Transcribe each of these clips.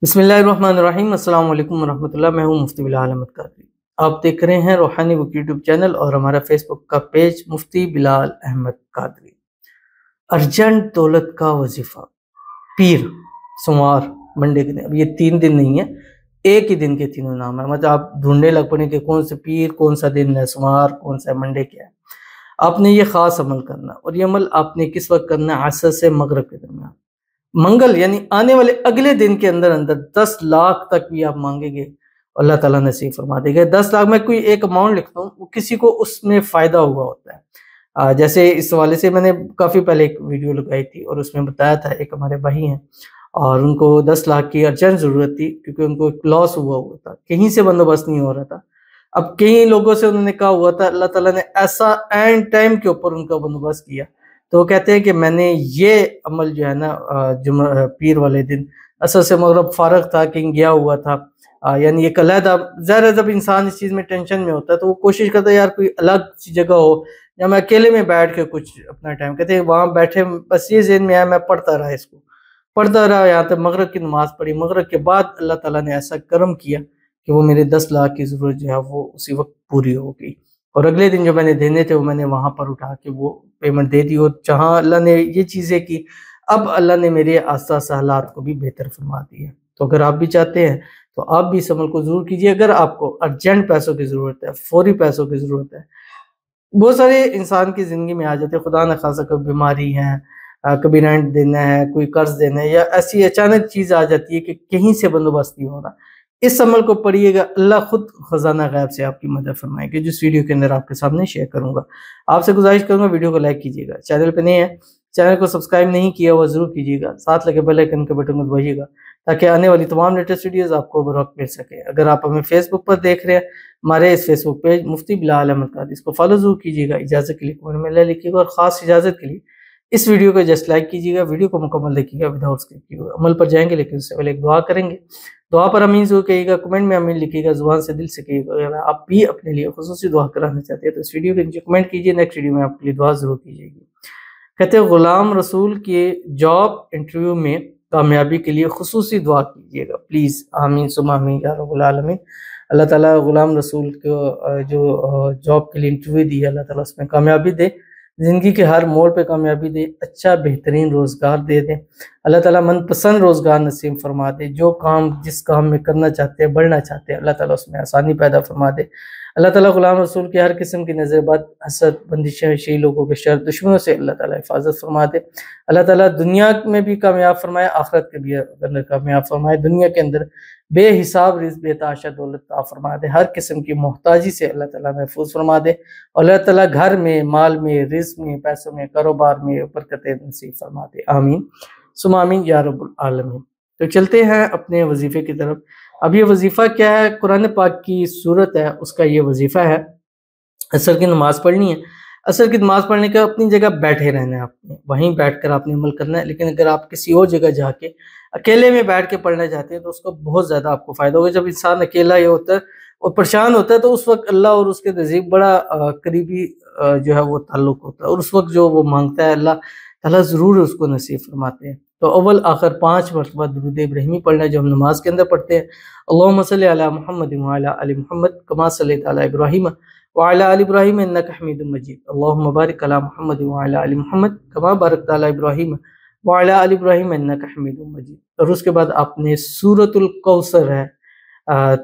بسم اللہ الرحمن الرحیم۔ السلام علیکم ورحمۃ اللہ۔ میں ہوں مفتی بلال احمد قادری۔ آپ دیکھ رہے ہیں روحانی بک یوٹیوب چینل اور ہمارا فیس بک کا پیج مفتی بلال احمد قادری۔ ارجنٹ دولت کا وظیفہ، پیر، سوموار، منڈے کے دن۔ اب یہ 3 دن نہیں ہے، ایک ہی دن کے تینوں نام ہے۔ مطلب آپ ڈھونڈنے لگ پڑیں کہ کون سے پیر، کون سا دن ہے، سوموار کون سا ہے، منڈے کیا ہے۔ آپ نے یہ خاص عمل کرنا، اور یہ عمل آپ نے کس وقت کرنا ہے؟ عصر سے مغرب کے درمیان۔ منگل یعنی آنے والے اگلے دن کے اندر 10 لاکھ تک بھی آپ مانگیں گے، اللہ تعالیٰ نصیب فرما دے گا۔ 10 لاکھ میں کوئی ایک اماؤنٹ لکھتا ہوں، وہ کسی کو اس میں فائدہ ہوا ہوتا ہے۔ جیسے اس حوالے سے میں نے کافی پہلے ایک ویڈیو لگائی تھی اور اس میں بتایا تھا، ایک ہمارے بھائی ہیں اور ان کو 10 لاکھ کی ارجنٹ ضرورت تھی، کیونکہ ان کو ایک لاس ہوا تھا، کہیں سے بندوبست نہیں ہو رہا تھا۔ اب کئی لوگوں سے انہوں نے کہا ہوا تھا، اللہ تعالیٰ نے ایسا اینڈ ٹائم کے اوپر ان کا بندوبست کیا۔ تو وہ کہتے ہیں کہ میں نے یہ عمل جو ہے نا، پیر والے دن عصر سے مغرب فارغ تھا، کہیں گیا ہوا تھا، یعنی ایک علیحدہ، ظاہر ہے جب انسان اس چیز میں ٹینشن میں ہوتا ہے تو وہ کوشش کرتا ہے یار کوئی الگ سی جگہ ہو، یا میں اکیلے میں بیٹھ کے کچھ اپنا ٹائم، کہتے ہیں وہاں بیٹھے بس یہ ذہن میں آیا، میں پڑھتا رہا، اس کو پڑھتا رہا، یہاں تک مغرب کی نماز پڑھی۔ مغرب کے بعد اللہ تعالیٰ نے ایسا کرم کیا کہ وہ میرے 10 لاکھ کی ضرورت جو ہے وہ اسی وقت پوری ہو گئی، اور اگلے دن جو میں نے دینے تھے وہ میں نے وہاں پر اٹھا کے وہ پیمنٹ دے دی۔ اور جہاں اللہ نے یہ چیزیں کی، اب اللہ نے میرے آسا حالات کو بھی بہتر فرما دی ہے۔ تو اگر آپ بھی چاہتے ہیں تو آپ بھی اس عمل کو ضرور کیجیے۔ اگر آپ کو ارجنٹ پیسوں کی ضرورت ہے، فوری پیسوں کی ضرورت ہے، بہت سارے انسان کی زندگی میں آ جاتے ہیں، خدا نخواستہ کوئی بیماری ہے، کبھی رینٹ دینا ہے، کوئی قرض دینا ہے، یا ایسی اچانک چیز آ جاتی ہے کہ کہیں سے بندوبست نہیں ہو رہا۔ اس عمل کو پڑھیے گا، اللہ خود خزانہ غیب سے آپ کی مدد فرمائے گا، جس ویڈیو کے اندر آپ کے سامنے شیئر کروں گا۔ آپ سے گزارش کروں گا ویڈیو کو لائک کیجیے گا، چینل پہ نہیں ہے چینل کو سبسکرائب نہیں کیا ہوا ضرور کیجیے گا، ساتھ لگے بیل آئیکن کے بٹن کو دبائیے گا تاکہ آنے والی تمام لیٹسٹ ویڈیوز آپ کو بروقت مل سکے۔ اگر آپ ہمیں فیس بک پر دیکھ رہے ہیں، ہمارے اس فیس بک پیج مفتی بلال احمد قادری، اس کو فالو ضرور کیجیے گا۔ اجازت کے لیے کمنٹ میں لکھیے گا، اور خاص اجازت کے لیے اس ویڈیو کو جسٹ لائک کیجیے گا، ویڈیو کو مکمل دیکھیے گا وداؤٹ اسکپ کیے ہوئے۔ عمل پر جائیں گے لیکن اس سے پہلے ایک دعا کریں گے۔ دعا پر امین ضرور کہیے گا، کمنٹ میں امین لکھیے گا، زبان سے دل سے کہیے گا۔ اگر آپ بھی اپنے لیے خصوصی دعا کرانا چاہتے ہیں تو اس ویڈیو کے نیچے کمنٹ کیجیے، نیکسٹ ویڈیو میں آپ کے لیے دعا ضرور کی جائے گی۔ کہتے ہیں غلام رسول کے جاب انٹرویو میں کامیابی کے لیے خصوصی دعا کیجیے گا، پلیز آمین ثم آمین یا رب العالمین۔ اللہ تعالیٰ غلام رسول کو جو جاب کے لیے انٹرویو دی ہے، اللہ تعالیٰ اس میں کامیابی دے، زندگی کے ہر موڑ پہ کامیابی دے، اچھا بہترین روزگار دے دے، اللہ تعالیٰ من پسند روزگار نصیب فرما دے، جو کام جس کام میں کرنا چاہتے ہیں، بڑھنا چاہتے ہیں، اللہ تعالیٰ اس میں آسانی پیدا فرما دے۔ اللہ تعالیٰ غلام رسول کے ہر قسم کی نظر بد، حسد، بندشیں، شی لوگوں کے شر، دشمنوں سے اللہ تعالیٰ حفاظت فرما دے۔ اللہ تعالیٰ دنیا میں بھی کامیاب فرمائے، آخرت کے بھی اندر کامیاب فرمائے۔ دنیا کے اندر بے حساب رزق، بے تحاشا دولت عطا فرما دے، ہر قسم کی محتاجی سے اللہ تعالیٰ محفوظ فرما دے، اور اللہ تعالیٰ گھر میں، مال میں، رزق میں، پیسوں میں، کاروبار میں برکت نصیب فرما دے، آمین ثم آمین یا رب العالمین۔ تو چلتے ہیں اپنے وظیفے کی طرف۔ اب یہ وظیفہ کیا ہے؟ قرآن پاک کی صورت ہے، اس کا یہ وظیفہ ہے۔ عصر کی نماز پڑھنی ہے، عصر کی نماز پڑھنے کا اپنی جگہ بیٹھے رہنا ہے، آپ نے وہیں بیٹھ کر آپ نے عمل کرنا ہے۔ لیکن اگر آپ کسی اور جگہ جا کے اکیلے میں بیٹھ کے پڑھنا چاہتے ہیں تو اس کو بہت زیادہ آپ کو فائدہ ہوگا۔ جب انسان اکیلا یہ ہوتا ہے اور پریشان ہوتا ہے تو اس وقت اللہ اور اس کے نزدیک بڑا قریبی جو ہے وہ تعلق ہوتا ہے، اور اس وقت جو وہ مانگتا ہے اللہ تعالیٰ ضرور اس کو نصیب فرماتے ہیں۔ تو اول آخر 5 مرتبہ درود ابراہیمی پڑھنا ہے، جو ہم نماز کے اندر پڑھتے ہیں۔ اللہم صلی علی محمد وعلی آل محمد کما صلیت علی ابراہیم وعلی آل ابراہیم انک حمید مجید، اللہم بارک علی محمد وعلی آل محمد کما بارکت علی ابراہیم وعلی آل ابراہیم انک حمید مجید۔ اور اس کے بعد آپ نے سورۃ الکوثر ہے،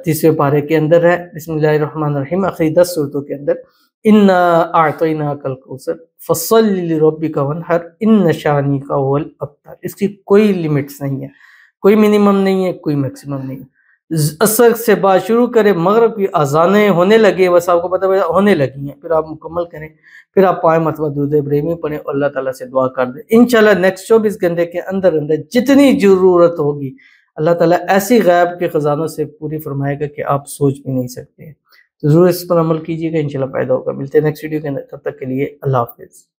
30ویں پارے کے اندر ہے، بسم اللہ الرحمن الرحیم، آخری 10 سورتوں کے اندر، انا اعطیناک الکوثر فصل لربک وانحر ان شانک هو الابتر۔ اس کی کوئی لیمٹس نہیں ہے، کوئی منیمم نہیں ہے، کوئی میکسیمم نہیں ہے۔ عصر سے بعد شروع کرے، مغرب کی اذانیں ہونے لگے، بس آپ کو پتہ ہونے لگی ہیں، پھر آپ مکمل کریں، پھر آپ 5 مرتبہ درود ابراہیمی پڑھیں اور اللہ تعالیٰ سے دعا کر دیں۔ انشاءاللہ نیکسٹ 24 گھنٹے کے اندر جتنی ضرورت ہوگی اللہ تعالیٰ ایسی غیب کے خزانوں سے پوری فرمائے گا کہ آپ سوچ بھی نہیں سکتے ہیں۔ تو ضرور اس پر عمل کیجیے گا، انشاءاللہ فائدہ ہوگا۔ ملتے ہیں نیکسٹ ویڈیو کے اندر، تب تک کے لیے اللہ حافظ۔